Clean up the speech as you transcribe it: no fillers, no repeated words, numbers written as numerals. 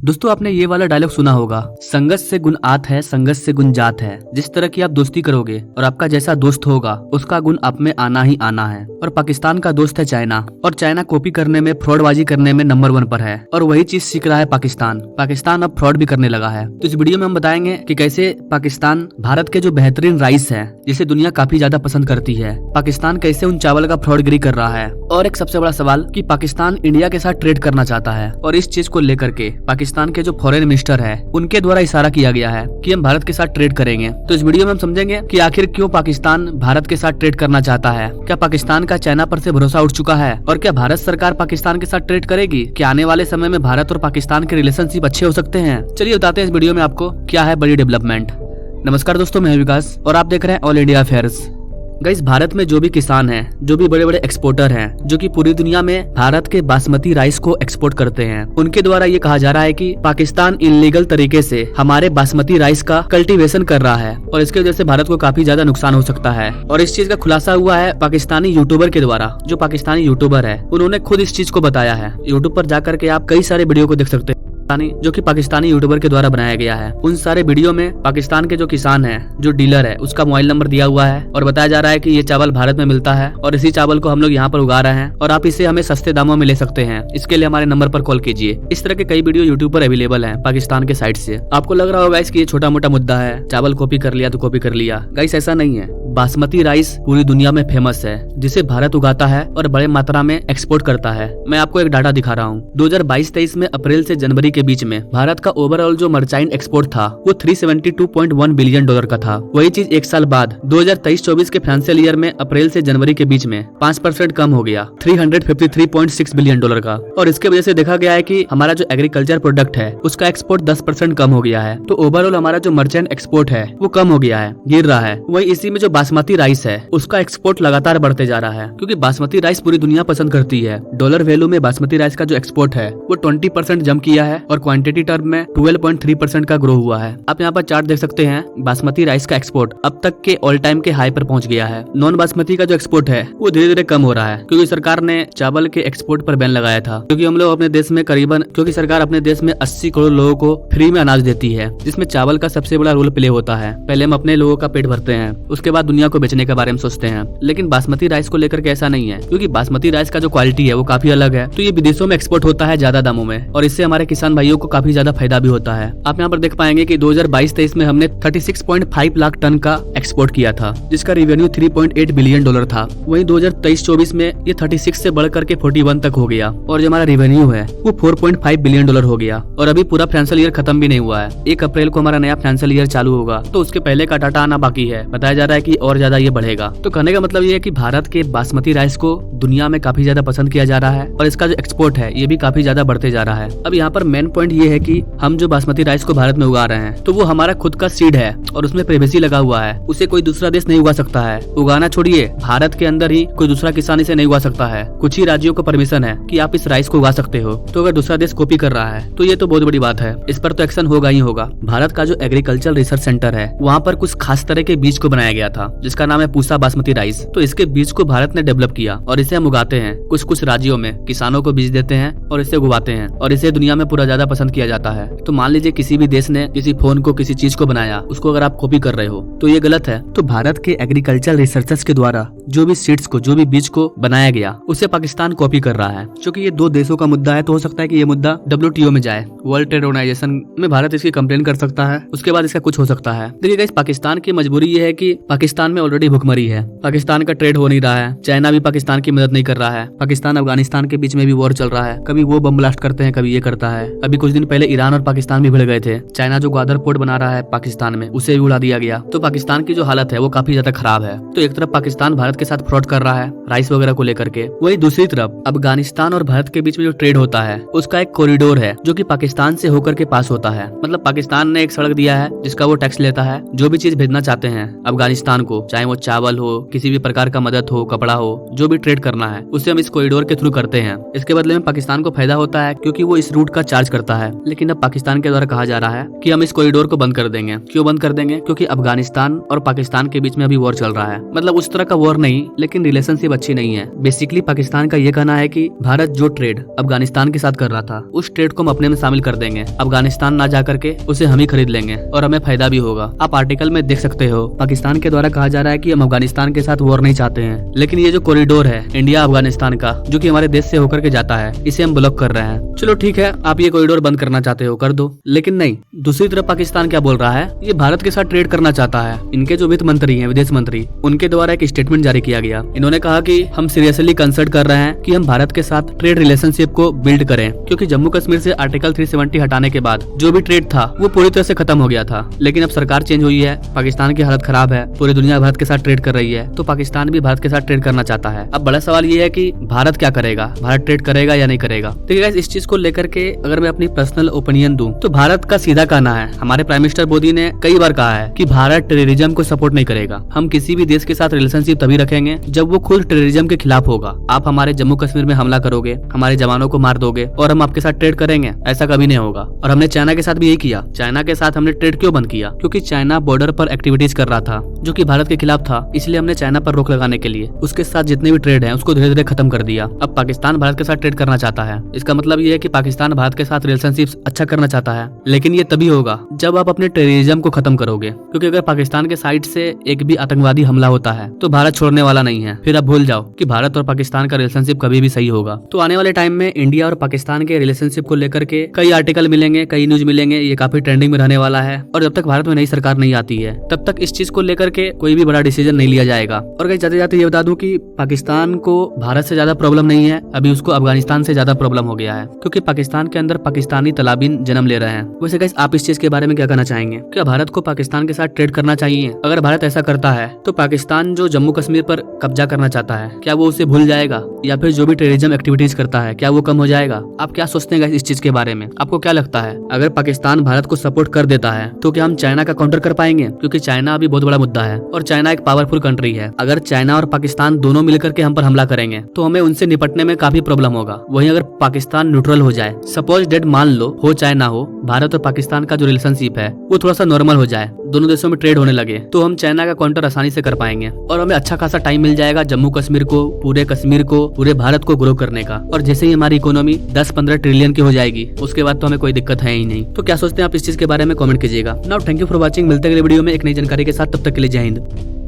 दोस्तों आपने ये वाला डायलॉग सुना होगा, संगत से गुण आत है, संगत से गुण जात है। जिस तरह की आप दोस्ती करोगे और आपका जैसा दोस्त होगा उसका गुण आप में आना ही आना है। और पाकिस्तान का दोस्त है चाइना, और चाइना कॉपी करने में, फ्रॉडबाजी करने में नंबर 1 पर है, और वही चीज सीख रहा है पाकिस्तान अब फ्रॉड भी करने लगा है। तो इस वीडियो में हम बताएंगे कि कैसे पाकिस्तान भारत के जो बेहतरीन राइस है जिसे दुनिया काफी ज्यादा पसंद करती है, पाकिस्तान कैसे उन चावल का फ्रॉडगिरी कर रहा है। और एक सबसे बड़ा सवाल कि पाकिस्तान इंडिया के साथ ट्रेड करना चाहता है, और इस चीज को लेकर के पाकिस्तान के जो फॉरेन मिनिस्टर है उनके द्वारा इशारा किया गया है कि हम भारत के साथ ट्रेड करेंगे। तो इस वीडियो में हम समझेंगे कि आखिर क्यों पाकिस्तान भारत के साथ ट्रेड करना चाहता है, क्या पाकिस्तान का चाइना पर से भरोसा उठ चुका है, और क्या भारत सरकार पाकिस्तान के साथ ट्रेड करेगी, क्या आने वाले समय में भारत और पाकिस्तान के रिलेशनशिप अच्छे हो सकते हैं। चलिए बताते हैं इस वीडियो में आपको क्या है बड़ी डेवलपमेंट। नमस्कार दोस्तों, मैं विकास और आप देख रहे हैं all India affairs. Guys, Bharat में जो भी किसान हैं, जो भी बड़े बड़े एक्सपोर्टर हैं, जो कि पूरी दुनिया में भारत के बासमती राइस को एक्सपोर्ट करते हैं, उनके द्वारा ये कहा जा रहा है कि पाकिस्तान इलीगल तरीके से हमारे बासमती राइस का कल्टीवेशन कर रहा है और इसके वजह से भारत को काफी ज्यादा नुकसान हो सकता है। और इस चीज का खुलासा हुआ है पाकिस्तानी यूट्यूबर के द्वारा। जो पाकिस्तानी यूट्यूबर है उन्होंने खुद इस चीज को बताया है। यूट्यूब पर जाकर के आप कई सारे वीडियो को देख सकते हैं जो कि पाकिस्तानी यूट्यूबर के द्वारा बनाया गया है। उन सारे वीडियो में पाकिस्तान के जो किसान है, जो डीलर है, उसका मोबाइल नंबर दिया हुआ है और बताया जा रहा है कि ये चावल भारत में मिलता है और इसी चावल को हम लोग यहाँ पर उगा रहे हैं और आप इसे हमें सस्ते दामों में ले सकते हैं। इसके लिए हमारे नंबर पर कॉल कीजिए। इस तरह के कई वीडियो यूट्यूब पर अवेलेबल है पाकिस्तान के साइट से। आपको लग रहा होगा इसकी ये छोटा मोटा मुद्दा है, चावल कॉपी कर लिया तो कॉपी कर लिया। गाइस, ऐसा नहीं है। बासमती राइस पूरी दुनिया में फेमस है, जिसे भारत उगाता है और बड़े मात्रा में एक्सपोर्ट करता है। मैं आपको एक डाटा दिखा रहा हूँ। 2022-23 में अप्रैल से जनवरी के बीच में भारत का ओवरऑल जो मर्चाइंट एक्सपोर्ट था वो $372.1 बिलियन का था। वही चीज एक साल बाद 2023-24 के फाइनेंशियल ईयर में अप्रैल से जनवरी के बीच में 5% कम हो गया, $353.6 बिलियन का। और इसके वजह से देखा गया है कि हमारा जो एग्रीकल्चर प्रोडक्ट है उसका एक्सपोर्ट 10% कम हो गया है। तो ओवरऑल हमारा जो मर्चेंट एक्सपोर्ट है वो कम हो गया है, गिर रहा है। वही इसी में जो बासमती राइस है उसका एक्सपोर्ट लगातार बढ़ते जा रहा है, क्योंकि बासमती राइस पूरी दुनिया पसंद करती है। डॉलर वैल्यू में बासमती राइस का जो एक्सपोर्ट है वो 20% जंप किया है और क्वांटिटी टर्म में 12.3% का ग्रो हुआ है। आप यहाँ पर चार्ट देख सकते हैं। बासमती राइस का एक्सपोर्ट अब तक के ऑल टाइम के हाई पर पहुंच गया है। नॉन बासमती का जो एक्सपोर्ट है वो धीरे धीरे कम हो रहा है, क्योंकि सरकार ने चावल के एक्सपोर्ट पर बैन लगाया था। क्योंकि हम लोग अपने देश में क्योंकि सरकार अपने देश में 80 करोड़ लोगों को फ्री में अनाज देती है, जिसमें चावल का सबसे बड़ा रोल प्ले होता है। पहले हम अपने लोगों का पेट भरते हैं, उसके बाद दुनिया को बेचने के बारे में सोचते हैं। लेकिन बासमती राइस को लेकर के ऐसा नहीं है, क्योंकि बासमती राइस का जो क्वालिटी है वो काफी अलग है। तो ये विदेशों में एक्सपोर्ट होता है ज्यादा दामों में, और इससे हमारे किसान भाइयों को काफी ज्यादा फायदा भी होता है। आप यहाँ पर देख पाएंगे कि 2022-23 में हमने 36.5 लाख टन का एक्सपोर्ट किया था, जिसका रेवेन्यू $3.8 बिलियन था। वहीं 2023-24 में ये 36 से बढ़कर के 41 तक हो गया, और जो हमारा रेवेन्यू है वो $4.5 बिलियन हो गया। और अभी पूरा फाइनेंशियल ईयर खत्म भी नहीं हुआ है। 1 अप्रैल को हमारा नया फाइनेंशियल ईयर चालू होगा, तो उसके पहले का डाटा आना बाकी है। बताया जा रहा है कि और ज्यादा ये बढ़ेगा। तो कहने का मतलब ये है कि भारत के बासमती राइस को दुनिया में काफी ज्यादा पसंद किया जा रहा है, और इसका जो एक्सपोर्ट है ये भी काफी ज्यादा बढ़ते जा रहा है। अब यहाँ पर मेन पॉइंट ये है कि हम जो बासमती राइस को भारत में उगा रहे हैं तो वो हमारा खुद का सीड है और उसमें प्राइवेसी लगा हुआ है। उसे कोई दूसरा देश नहीं उगा सकता है। उगाना छोड़िए, भारत के अंदर ही कोई दूसरा किसान इसे नहीं उगा सकता है। कुछ ही राज्यों को परमिशन है कि आप इस राइस को उगा सकते हो। तो अगर दूसरा देश कॉपी कर रहा है तो ये तो बहुत बड़ी बात है। इस पर तो एक्शन होगा ही होगा। भारत का जो एग्रीकल्चर रिसर्च सेंटर है वहाँ पर कुछ खास तरह के बीज को बनाया गया था, जिसका नाम है पूसा बासमती राइस। तो इसके बीज को भारत ने डेवलप किया और इसे हम उगाते हैं। कुछ कुछ राज्यों में किसानों को बीज देते हैं और इसे उगाते हैं, और इसे दुनिया में पूरा ज्यादा पसंद किया जाता है। तो मान लीजिए किसी भी देश ने किसी फोन को, किसी चीज को बनाया, उसको अगर आप कॉपी कर रहे हो तो ये गलत है। तो भारत के एग्रीकल्चर रिसर्चर्स के द्वारा जो भी सीड्स को, जो भी बीज को बनाया गया उसे पाकिस्तान कॉपी कर रहा है। क्योंकि ये 2 देशों का मुद्दा है, तो हो सकता है कि ये मुद्दा WTO में जाए, वर्ल्ड ट्रेड ऑर्गेनाइजेशन में भारत इसकी कंप्लेन कर सकता है। उसके बाद इसका कुछ हो सकता है। देखिए गाइस, पाकिस्तान की मजबूरी ये है कि पाकिस्तान में ऑलरेडी भुखमरी है। पाकिस्तान का ट्रेड हो नहीं रहा है। चाइना भी पाकिस्तान की मदद नहीं कर रहा है। पाकिस्तान अफगानिस्तान के बीच में भी वॉर चल रहा है। कभी वो बम ब्लास्ट करते हैं, कभी ये करता है। अभी कुछ दिन पहले ईरान और पाकिस्तान भी भिड़ गए थे। चाइना जो ग्वादर पोर्ट बना रहा है पाकिस्तान में, उसे भी उड़ा दिया गया। तो पाकिस्तान की जो हालत है वो काफी ज्यादा खराब है। तो एक तरफ पाकिस्तान भारत के साथ फ्रॉड कर रहा है राइस वगैरह को लेकर के, वही दूसरी तरफ अफगानिस्तान और भारत के बीच में जो ट्रेड होता है उसका एक कॉरिडोर है जो कि पाकिस्तान से होकर के पास होता है। मतलब पाकिस्तान ने एक सड़क दिया है जिसका वो टैक्स लेता है। जो भी चीज भेजना चाहते हैं अफगानिस्तान को, चाहे वो चावल हो, किसी भी प्रकार का मदद हो, कपड़ा हो, जो भी ट्रेड करना है उसे हम इस कॉरिडोर के थ्रू करते हैं। इसके बदले में पाकिस्तान को फायदा होता है, क्योंकि वो इस रूट का चार्ज करता है। लेकिन अब पाकिस्तान के द्वारा कहा जा रहा है कि हम इस कॉरिडोर को बंद कर देंगे। क्यों बंद कर देंगे? क्योंकि अफगानिस्तान और पाकिस्तान के बीच में अभी वॉर चल रहा है। मतलब उस तरह का वॉर नहीं, लेकिन रिलेशनशिप अच्छी नहीं है। बेसिकली पाकिस्तान का ये कहना है कि भारत जो ट्रेड अफगानिस्तान के साथ कर रहा था, उस ट्रेड को हम अपने में शामिल कर देंगे। अफगानिस्तान ना जा करके उसे हम ही खरीद लेंगे और हमें फायदा भी होगा। आप आर्टिकल में देख सकते हो, पाकिस्तान के द्वारा कहा जा रहा है कि हम अफगानिस्तान के साथ वॉर नहीं चाहते हैं, लेकिन ये जो कॉरिडोर है इंडिया अफगानिस्तान का, जो कि हमारे देश से होकर के जाता है, इसे हम ब्लॉक कर रहे हैं। चलो ठीक है, आप ये कॉरिडोर बंद करना चाहते हो, कर दो। लेकिन नहीं, दूसरी तरफ पाकिस्तान क्या बोल रहा है, ये भारत के साथ ट्रेड करना चाहता है। इनके जो वित्त मंत्री हैं, विदेश मंत्री, उनके द्वारा एक स्टेटमेंट जारी किया गया। इन्होंने कहा कि हम सीरियसली कंसल्ट कर रहे हैं कि हम भारत के साथ ट्रेड रिलेशनशिप को बिल्ड करें, क्योंकि जम्मू कश्मीर से आर्टिकल 370 हटाने के बाद जो भी ट्रेड था वो पूरी तरह से खत्म हो गया था। लेकिन अब सरकार चेंज हुई है, पाकिस्तान की हालत खराब है, पूरी दुनिया भारत के साथ ट्रेड कर रही है, तो पाकिस्तान भी भारत के साथ ट्रेड करना चाहता है। अब बड़ा सवाल ये है कि भारत क्या करेगा, भारत ट्रेड करेगा या नहीं करेगा। ठीक है, इस चीज को लेकर के अगर मैं अपनी पर्सनल ओपिनियन दूं तो भारत का सीधा कहना है, हमारे प्राइम मिनिस्टर मोदी ने कई बार कहा है कि भारत टेररिज्म को सपोर्ट नहीं करेगा। हम किसी भी देश के साथ रिलेशनशिप तभी रखेंगे जब वो खुद टेररिज्म के खिलाफ होगा। आप हमारे जम्मू कश्मीर में हमला करोगे, हमारे जवानों को मार दोगे और हम आपके साथ ट्रेड करेंगे, ऐसा कभी नहीं होगा। और हमने चाइना के साथ भी यही किया। चाइना के साथ हमने ट्रेड क्यों बंद किया? क्योंकि चाइना बॉर्डर पर एक्टिविटीज कर रहा था जो कि भारत के खिलाफ था, इसलिए हमने चाइना पर रोक लगाने के लिए उसके साथ जितने भी ट्रेड है उसको धीरे धीरे खत्म कर दिया। अब पाकिस्तान भारत के साथ ट्रेड करना चाहता है, इसका मतलब ये है कि पाकिस्तान भारत के साथ रिलेशनशिप अच्छा करना चाहता है। लेकिन ये तभी होगा जब आप अपने टेररिज्म को खत्म करोगे, क्योंकि अगर पाकिस्तान के साइड से एक भी आतंकवादी हमला होता है तो भारत छोड़ने वाला नहीं है। फिर आप भूल जाओ कि भारत और पाकिस्तान का रिलेशनशिप कभी भी सही होगा। तो आने वाले टाइम में इंडिया और पाकिस्तान के रिलेशनशिप को लेकर के कई आर्टिकल मिलेंगे, कई न्यूज मिलेंगे, ये काफी ट्रेंडिंग में रहने वाला है। और जब तक भारत में नई सरकार नहीं आती है तब तक इस चीज को लेकर के कोई भी बड़ा डिसीजन नहीं लिया जाएगा। और कहीं जाते जाते ये बता दूं कि पाकिस्तान को भारत से ज्यादा प्रॉब्लम नहीं है, अभी उसको अफगानिस्तान से ज्यादा प्रॉब्लम हो गया है, क्योंकि पाकिस्तान के अंदर पाकिस्तानी तलाबिन जन्म ले रहे हैं। वैसे गाइस, आप इस चीज के बारे में क्या कहना चाहेंगे? क्या भारत को पाकिस्तान के साथ ट्रेड करना चाहिए? अगर भारत ऐसा करता है तो पाकिस्तान जो जम्मू कश्मीर पर कब्जा करना चाहता है, क्या वो उसे भूल जाएगा? या फिर जो भी टेररिज्म एक्टिविटीज करता है, क्या वो कम हो जाएगा? आप क्या सोचते हैं इस चीज के बारे में? आपको क्या लगता है, अगर पाकिस्तान भारत को सपोर्ट कर देता है तो क्या हम चाइना का काउंटर कर पाएंगे? क्योंकि चाइना अभी बहुत बड़ा मुद्दा है और चाइना एक पावरफुल कंट्री है। अगर चाइना और पाकिस्तान दोनों मिलकर के हम पर हमला करेंगे तो हमें उनसे निपटने में काफी प्रॉब्लम होगा। वहीं अगर पाकिस्तान न्यूट्रल हो जाए, सपोज डेट मान लो, हो चाहे ना हो, भारत और पाकिस्तान का जो रिलेशनशिप है वो थोड़ा सा नॉर्मल हो जाए, दोनों देशों में ट्रेड होने लगे, तो हम चाइना का काउंटर आसानी से कर पाएंगे और हमें अच्छा खासा टाइम मिल जाएगा जम्मू कश्मीर को, पूरे कश्मीर को, पूरे भारत को ग्रो करने का। और जैसे ही हमारी इकोनॉमी 10-15 ट्रिलियन की हो जाएगी, उसके बाद तो हमें कोई दिक्कत है ही नहीं। तो क्या सोचते हैं आप इस चीज के बारे में? कमेंट कीजिएगा। Now thank you for watching. मिलते हैं अगले वीडियो में एक नई जानकारी के साथ, तब तक के लिए जय हिंद।